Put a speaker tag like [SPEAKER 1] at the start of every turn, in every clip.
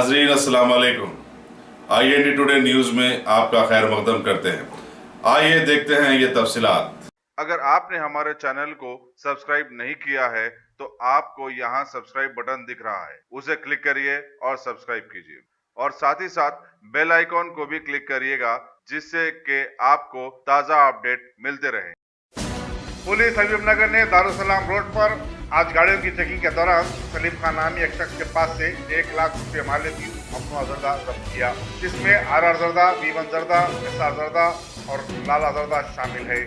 [SPEAKER 1] नाजरीन अस्सलाम वालेकुम। IND टुडे न्यूज़ में आपका खैर मकदम करते हैं। आइए देखते हैं ये तफसीलात। अगर आपने हमारे चैनल को सब्सक्राइब नहीं किया है तो आपको यहाँ सब्सक्राइब बटन दिख रहा है, उसे क्लिक करिए और सब्सक्राइब कीजिए और साथ ही साथ बेल आइकॉन को भी क्लिक करिएगा जिससे कि आपको ताज़ा अपडेट मिलते रहे। पुलिस हबीबनगर ने दारुसलाम रोड पर आज गाड़ियों की चेकिंग के दौरान सलीम खान नामी एक शख्स के पास से 1 लाख रुपये माल्य की ममनुआ जर्दा जब्त किया, जिसमें RR जर्दा, V1 जर्दा, SR जर्दा और लाला जर्दा शामिल है।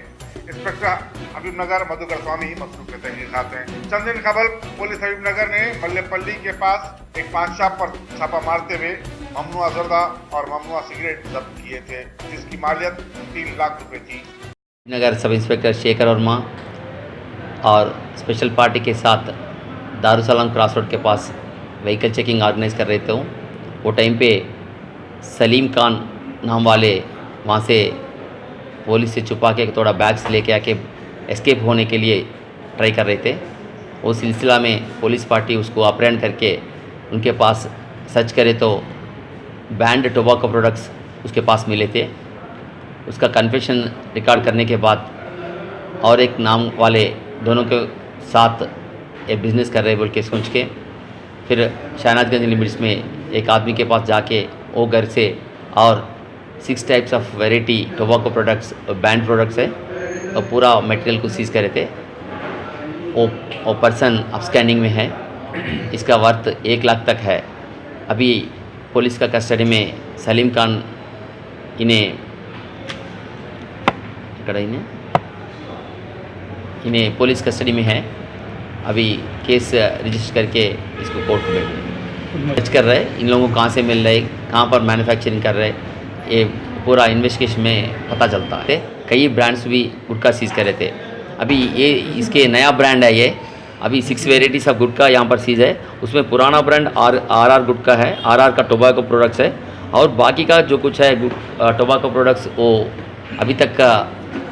[SPEAKER 1] इंस्पेक्टर हबीबनगर मधुकर स्वामी मसरूफ के तहकीकात हैं। चंद दिन कबल पुलिस हबीबनगर ने मल्लेपल्ली के पास एक पान शॉप पर छापा मारते हुए ममनुआ जर्दा और ममनुआ सिगरेट जब्त किए थे, जिसकी मालियत 3 लाख रुपए थी।
[SPEAKER 2] नगर सब इंस्पेक्टर शेखर वर्मा और स्पेशल पार्टी के साथ दारुसलाम क्रॉस रोड के पास व्हीकल चेकिंग ऑर्गेनाइज कर रहे थे। वो टाइम पे सलीम खान नाम वाले वहाँ से पुलिस से छुपा के थोड़ा बैग्स लेके आके एस्केप होने के लिए ट्राई कर रहे थे। वो सिलसिला में पुलिस पार्टी उसको अप्रेंड करके उनके पास सर्च करे तो बैंड टोबैको प्रोडक्ट्स उसके पास मिले थे। उसका कन्फेशन रिकॉर्ड करने के बाद और एक नाम वाले दोनों के साथ एक बिज़नेस कर रहे बोल के सोच के फिर शहनाजगंज लिमिट्स में एक आदमी के पास जाके वो घर से और 6 types of variety tobacco products band products है और पूरा मटेरियल को सीज करे थे। वो पर्सन अपस्कैंडिंग में है। इसका वर्थ 1 लाख तक है। अभी पुलिस का कस्टडी में सलीम खान इन्हें पुलिस कस्टडी में है। अभी केस रजिस्टर करके इसको कोर्ट में सर्च कर रहे हैं। इन लोगों को कहाँ से मिल रहे, कहाँ पर मैन्युफैक्चरिंग कर रहे, ये पूरा इन्वेस्टिगेशन में पता चलता है। कई ब्रांड्स भी गुटखा सीज कर रहे थे। अभी ये इसके नया ब्रांड है। ये अभी 6 वेराइटीज़ ऑफ गुटखा यहाँ पर सीज है। उसमें पुराना ब्रांड RR गुटखा है, RR का टोबैको प्रोडक्ट्स है और बाकी का जो कुछ है टोबैको प्रोडक्ट्स वो अभी तक का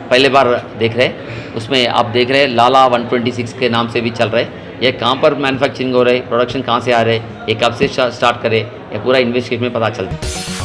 [SPEAKER 2] पहले बार देख रहे हैं। उसमें आप देख रहे हैं लाला 126 के नाम से भी चल रहे हैं। ये कहाँ पर मैन्युफैक्चरिंग हो रहे, प्रोडक्शन कहाँ से आ रहे, ये कब से स्टार्ट करे, ये पूरा इन्वेस्टिगेशन में पता चलता है।